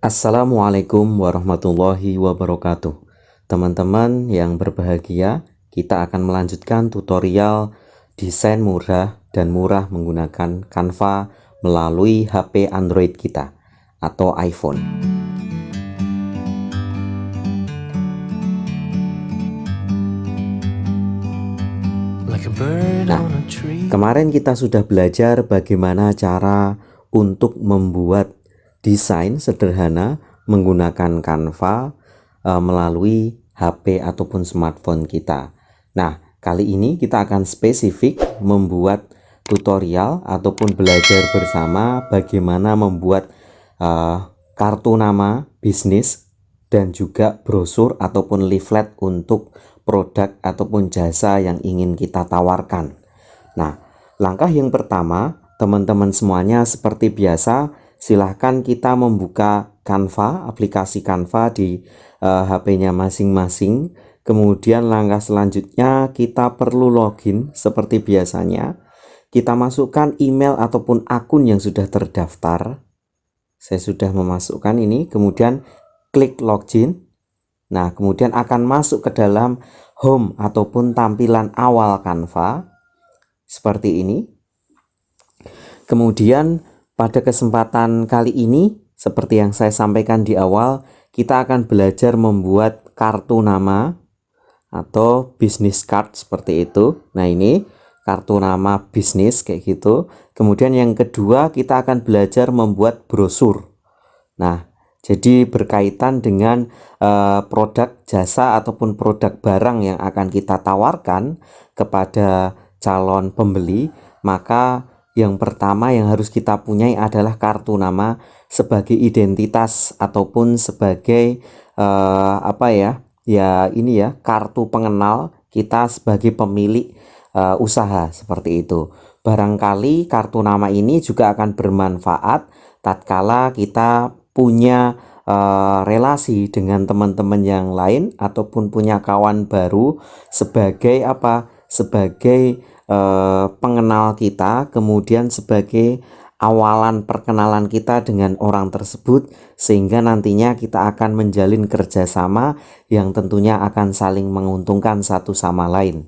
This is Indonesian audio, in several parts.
Assalamualaikum warahmatullahi wabarakatuh. Teman-teman yang berbahagia, kita akan melanjutkan tutorial desain murah dan murah menggunakan Canva melalui HP Android kita atau iPhone. Nah, kemarin kita sudah belajar bagaimana cara untuk membuat desain sederhana menggunakan Canva melalui HP ataupun smartphone kita. Nah, kali ini kita akan spesifik membuat tutorial ataupun belajar bersama bagaimana membuat kartu nama bisnis dan juga brosur ataupun leaflet untuk produk ataupun jasa yang ingin kita tawarkan. Nah, langkah yang pertama, teman-teman semuanya seperti biasa, silahkan kita membuka Canva, aplikasi Canva di HP-nya masing-masing. Kemudian langkah selanjutnya kita perlu login seperti biasanya. Kita masukkan email ataupun akun yang sudah terdaftar. Saya sudah memasukkan ini, kemudian klik login. Nah, kemudian akan masuk ke dalam home ataupun tampilan awal Canva seperti ini. Kemudian pada kesempatan kali ini, seperti yang saya sampaikan di awal, kita akan belajar membuat kartu nama atau business card seperti itu. Nah, ini kartu nama bisnis kayak gitu. Kemudian yang kedua, kita akan belajar membuat brosur. Nah, jadi berkaitan dengan produk jasa ataupun produk barang yang akan kita tawarkan kepada calon pembeli, maka yang pertama yang harus kita punyai adalah kartu nama sebagai identitas ataupun sebagai kartu pengenal kita sebagai pemilik usaha seperti itu. Barangkali kartu nama ini juga akan bermanfaat tatkala kita punya relasi dengan teman-teman yang lain ataupun punya kawan baru sebagai pengenal kita, kemudian sebagai awalan perkenalan kita dengan orang tersebut, sehingga nantinya kita akan menjalin kerjasama yang tentunya akan saling menguntungkan satu sama lain.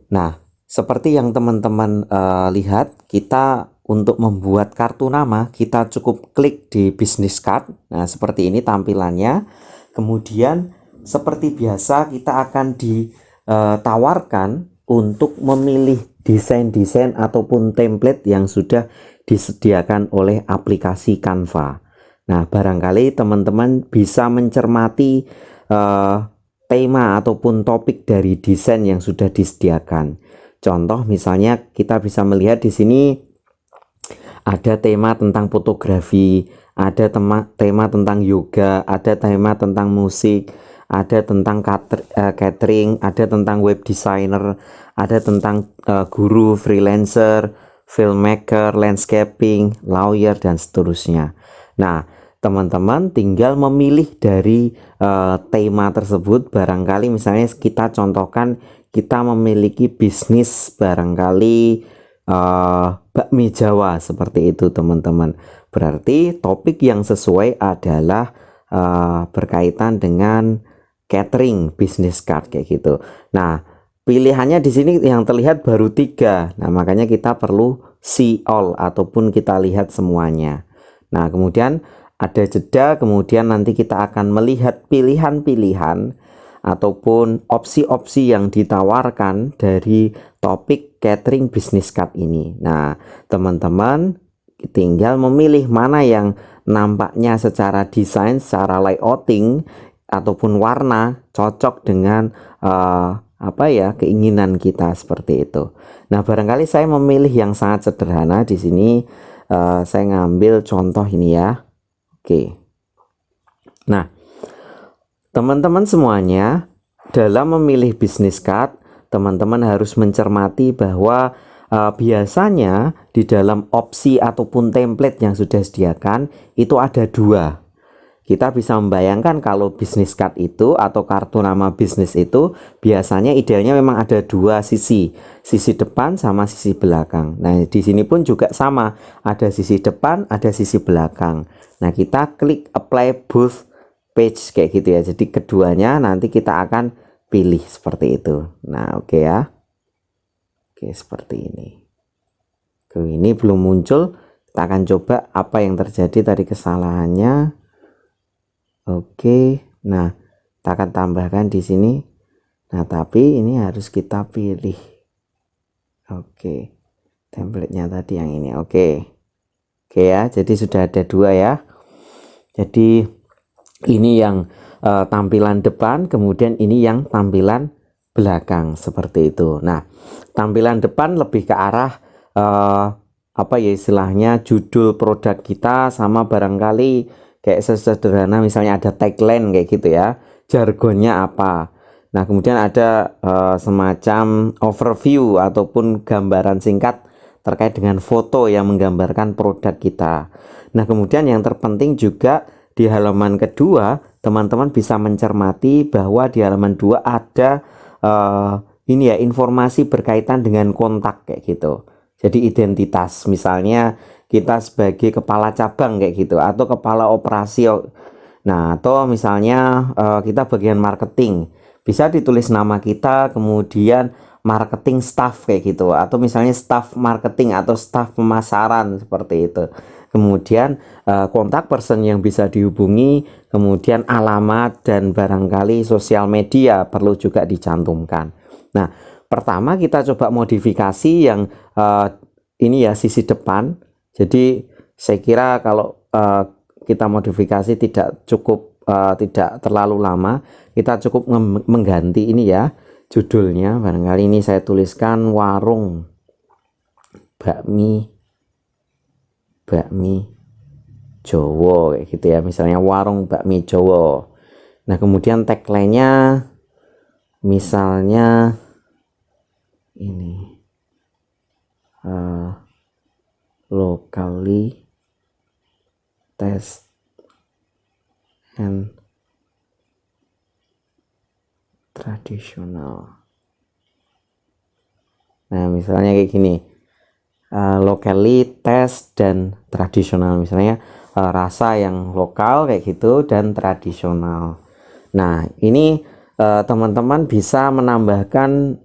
Nah, seperti yang teman-teman lihat, kita untuk membuat kartu nama, kita cukup klik di business card. Nah, seperti ini tampilannya. Kemudian, seperti biasa, kita akan ditawarkan untuk memilih desain-desain ataupun template yang sudah disediakan oleh aplikasi Canva. Nah, barangkali teman-teman bisa mencermati tema ataupun topik dari desain yang sudah disediakan. Contoh misalnya kita bisa melihat di sini ada tema tentang fotografi, ada tema tentang yoga, ada tema tentang musik, ada tentang catering, ada tentang web designer, ada tentang guru, freelancer, filmmaker, landscaping, lawyer, dan seterusnya. Nah, teman-teman tinggal memilih dari tema tersebut. Barangkali misalnya kita contohkan kita memiliki bisnis barangkali bakmi Jawa seperti itu teman-teman. Berarti topik yang sesuai adalah berkaitan dengan catering business card kayak gitu. Nah, pilihannya di sini yang terlihat baru 3. Nah, makanya kita perlu see all ataupun kita lihat semuanya. Nah, kemudian ada jeda, kemudian nanti kita akan melihat pilihan-pilihan ataupun opsi-opsi yang ditawarkan dari topik catering business card ini. Nah, teman-teman tinggal memilih mana yang nampaknya secara desain, secara layouting ataupun warna cocok dengan keinginan kita seperti itu. Nah, barangkali saya memilih yang sangat sederhana di sini. Saya ngambil contoh ini ya. Oke. Nah, teman-teman semuanya, dalam memilih business card, teman-teman harus mencermati bahwa biasanya di dalam opsi ataupun template yang sudah disediakan itu ada 2. kita bisa membayangkan kalau bisnis card itu atau kartu nama bisnis itu biasanya idealnya memang ada dua sisi depan sama sisi belakang. Nah, di sini pun juga sama, ada sisi depan, ada sisi belakang. Nah, kita klik apply both page kayak gitu ya. Jadi keduanya nanti kita akan pilih seperti itu. Nah, oke ya. Oke, seperti ini. Ini belum muncul. Kita akan coba apa yang terjadi tadi kesalahannya. Oke, nah kita akan tambahkan di sini. Nah, tapi ini harus kita pilih. Oke, template-nya tadi yang ini. Oke ya, jadi sudah ada dua ya. Jadi ini yang tampilan depan, kemudian ini yang tampilan belakang seperti itu. Nah, tampilan depan lebih ke arah apa ya istilahnya, judul produk kita sama barangkali kayak sesederhana misalnya ada tagline kayak gitu ya, jargonnya apa. Nah, kemudian ada semacam overview ataupun gambaran singkat terkait dengan foto yang menggambarkan produk kita. Nah, kemudian yang terpenting juga di halaman kedua, teman-teman bisa mencermati bahwa di halaman 2 ada ini ya, informasi berkaitan dengan kontak kayak gitu. Jadi identitas, misalnya kita sebagai kepala cabang kayak gitu, atau kepala operasi. Nah, atau misalnya kita bagian marketing, bisa ditulis nama kita, kemudian marketing staff kayak gitu, atau misalnya staff marketing atau staff pemasaran seperti itu. Kemudian kontak person yang bisa dihubungi, kemudian alamat dan barangkali sosial media perlu juga dicantumkan. Nah, pertama kita coba modifikasi yang ini ya, sisi depan. Jadi saya kira kalau kita modifikasi tidak cukup, tidak terlalu lama, kita cukup mengganti ini ya, judulnya. Barangkali ini saya tuliskan warung bakmi Jowo kayak gitu ya, misalnya warung bakmi Jowo. Nah, kemudian tagline-nya misalnya ini locally test and traditional. Nah, misalnya kayak gini, locally test dan tradisional, misalnya rasa yang lokal kayak gitu dan tradisional. Nah, ini teman-teman bisa menambahkan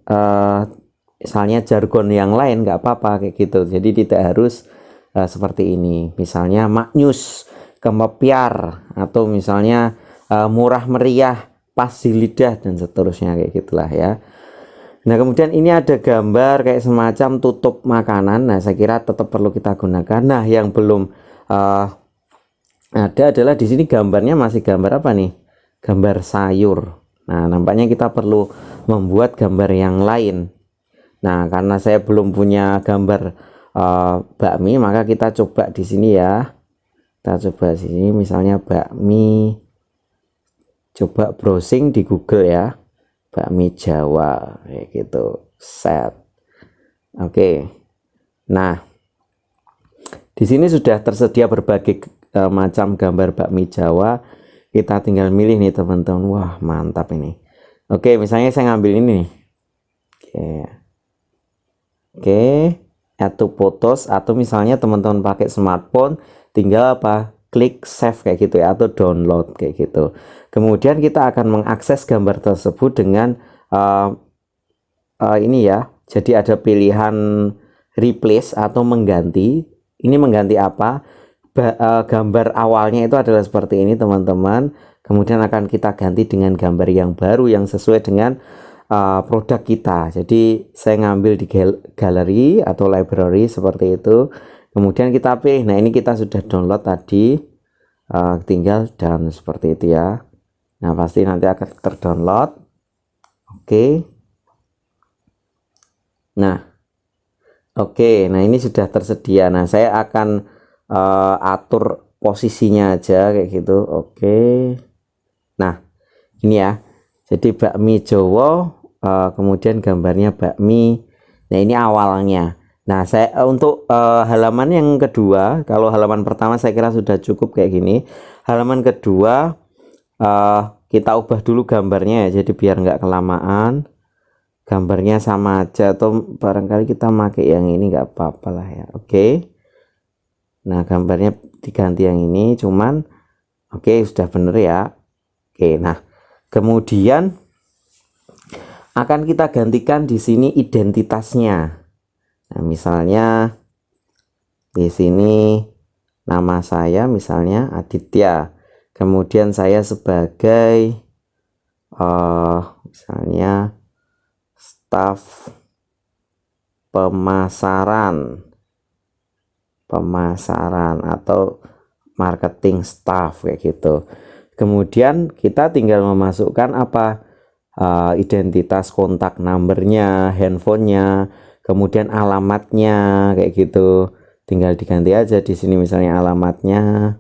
misalnya jargon yang lain, nggak apa-apa kayak gitu. Jadi tidak harus seperti ini, misalnya maknyus, kemepiar, atau misalnya murah meriah, pas di lidah, dan seterusnya kayak gitulah ya. Nah, kemudian ini ada gambar kayak semacam tutup makanan. Nah, saya kira tetap perlu kita gunakan. Nah, yang belum ada adalah di sini gambarnya masih gambar apa nih? Gambar sayur. Nah, nampaknya kita perlu membuat gambar yang lain. Nah, karena saya belum punya gambar bakmi, maka kita coba di sini ya. Kita coba sini misalnya bakmi. Coba browsing di Google ya. Bakmi Jawa kayak gitu. Set. Oke. Nah, di sini sudah tersedia berbagai macam gambar bakmi Jawa. Kita tinggal milih nih teman-teman. Wah, mantap ini. Oke, misalnya saya ngambil ini nih. Oke, add to photos, atau misalnya teman-teman pakai smartphone, tinggal apa? Klik save kayak gitu ya, atau download kayak gitu. Kemudian kita akan mengakses gambar tersebut dengan ini ya. Jadi ada pilihan replace atau mengganti. Ini mengganti apa? Gambar awalnya itu adalah seperti ini teman-teman. Kemudian akan kita ganti dengan gambar yang baru yang sesuai dengan produk kita. Jadi saya ngambil di galeri atau library seperti itu. Kemudian kita pilih. Nah, ini kita sudah download tadi. Tinggal dan seperti itu ya. Nah, pasti nanti akan terdownload. Oke. Nah, oke. Nah, ini sudah tersedia. Nah, saya akan atur posisinya aja kayak gitu. Oke. Nah, ini ya. Jadi bakmi Jowo, kemudian gambarnya bakmi. Nah, ini awalnya. Nah, untuk halaman yang kedua, kalau halaman pertama saya kira sudah cukup kayak gini. Halaman kedua kita ubah dulu gambarnya ya, jadi biar nggak kelamaan. Gambarnya sama aja atau barangkali kita pakai yang ini nggak apa-apa lah ya. Oke. Nah, gambarnya diganti yang ini, cuman oke, sudah bener ya. Oke, nah kemudian akan kita gantikan di sini identitasnya. Nah, misalnya di sini nama saya misalnya Aditya. Kemudian saya sebagai misalnya staf pemasaran atau marketing staff kayak gitu. Kemudian kita tinggal memasukkan apa identitas kontak numbernya, handphonenya, kemudian alamatnya kayak gitu. Tinggal diganti aja di sini misalnya alamatnya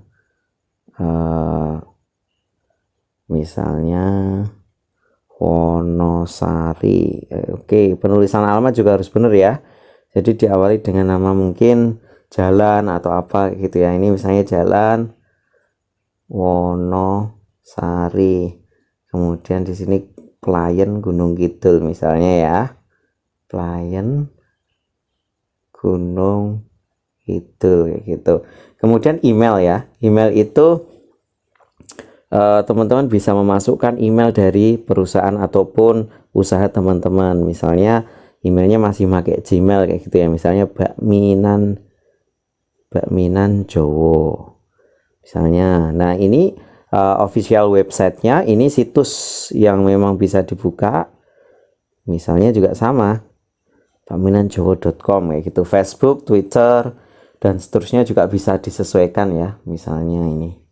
misalnya Wonosari. Oke, penulisan alamat juga harus benar ya. Jadi diawali dengan nama mungkin jalan atau apa gitu ya. Ini misalnya jalan Wonosari. Kemudian di sini klien Gunung Kidul misalnya ya. Klien Gunung Kidul kayak gitu. Kemudian email ya. Email itu teman-teman bisa memasukkan email dari perusahaan ataupun usaha teman-teman. Misalnya emailnya masih pakai Gmail kayak gitu ya, misalnya bakminan Jowo misalnya. Nah, ini official websitenya, ini situs yang memang bisa dibuka, misalnya juga sama bakminanjowo.com kayak gitu. Facebook, Twitter, dan seterusnya juga bisa disesuaikan ya, misalnya ini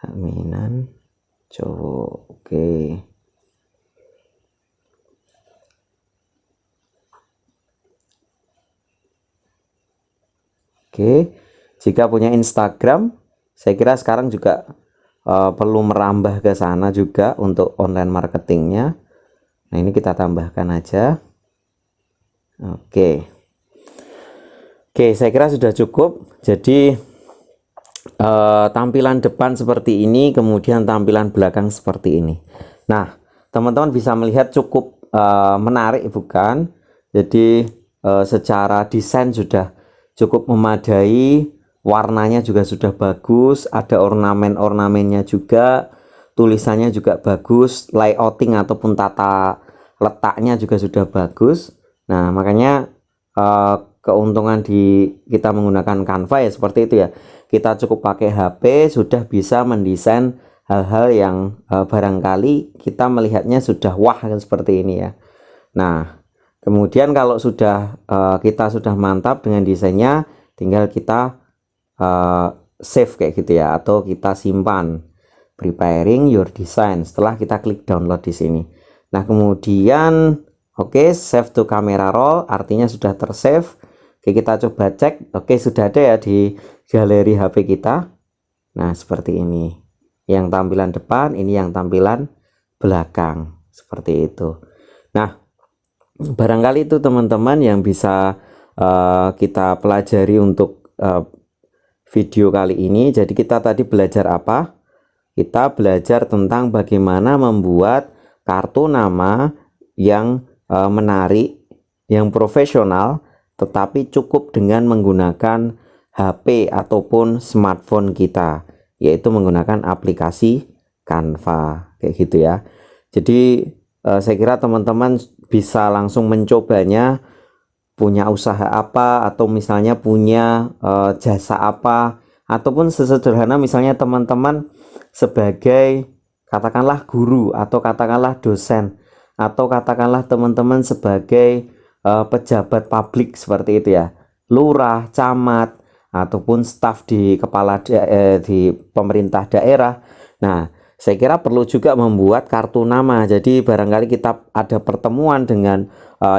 Bakminan Jowo. Oke. Oke, jika punya Instagram, saya kira sekarang juga perlu merambah ke sana juga untuk online marketingnya. Nah, ini kita tambahkan aja. Oke, saya kira sudah cukup. Jadi tampilan depan seperti ini, kemudian tampilan belakang seperti ini. Nah, teman-teman bisa melihat cukup menarik bukan? Jadi secara desain sudah cukup memadai, warnanya juga sudah bagus, ada ornamen-ornamennya juga, tulisannya juga bagus, layouting ataupun tata letaknya juga sudah bagus. Nah, makanya keuntungan kita menggunakan Canva ya seperti itu ya. Kita cukup pakai HP sudah bisa mendesain hal-hal yang barangkali kita melihatnya sudah wah seperti ini ya. Nah, kemudian kalau sudah kita sudah mantap dengan desainnya, tinggal kita save kayak gitu ya, atau kita simpan, preparing your design, setelah kita klik download di sini. Nah, kemudian oke, save to camera roll, artinya sudah tersave. Oke, kita coba cek. Oke, sudah ada ya di galeri HP kita. Nah, seperti ini. Yang tampilan depan, ini yang tampilan belakang. Seperti itu. Nah, barangkali itu teman-teman yang bisa kita pelajari untuk video kali ini. Jadi kita tadi belajar apa? Kita belajar tentang bagaimana membuat kartu nama yang menarik, yang profesional, tetapi cukup dengan menggunakan HP ataupun smartphone kita, yaitu menggunakan aplikasi Canva kayak gitu ya. Jadi saya kira teman-teman bisa langsung mencobanya, punya usaha apa atau misalnya punya jasa apa, ataupun sesederhana misalnya teman-teman sebagai katakanlah guru atau katakanlah dosen, atau katakanlah teman-teman sebagai pejabat publik seperti itu ya, lurah, camat, ataupun staf di di pemerintah daerah. Nah, saya kira perlu juga membuat kartu nama. Jadi barangkali kita ada pertemuan dengan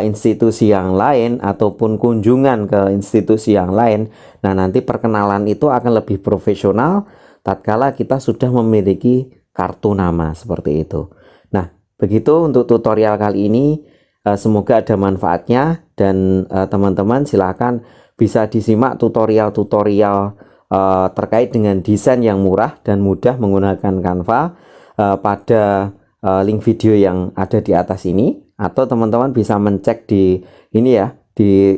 institusi yang lain ataupun kunjungan ke institusi yang lain. Nah, nanti perkenalan itu akan lebih profesional tatkala kita sudah memiliki kartu nama seperti itu. Nah, begitu untuk tutorial kali ini. Semoga ada manfaatnya. dan teman-teman silakan bisa disimak tutorial-tutorial terkait dengan desain yang murah dan mudah menggunakan Canva pada link video yang ada di atas ini, atau teman-teman bisa mencek di ini ya, di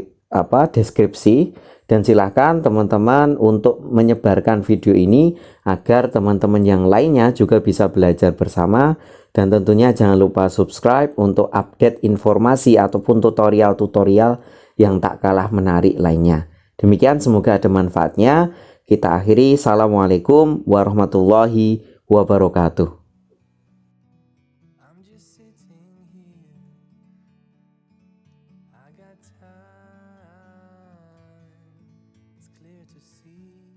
deskripsi. Dan silahkan teman-teman untuk menyebarkan video ini agar teman-teman yang lainnya juga bisa belajar bersama. Dan tentunya jangan lupa subscribe untuk update informasi ataupun tutorial-tutorial yang tak kalah menarik lainnya. Demikian, semoga ada manfaatnya. Kita akhiri. Assalamualaikum warahmatullahi wabarakatuh. I'm just sitting here. I got time. It's clear to see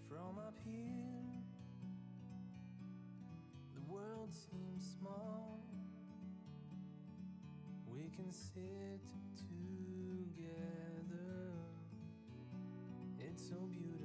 from up here. The world seems small. We can sit together. It's so beautiful.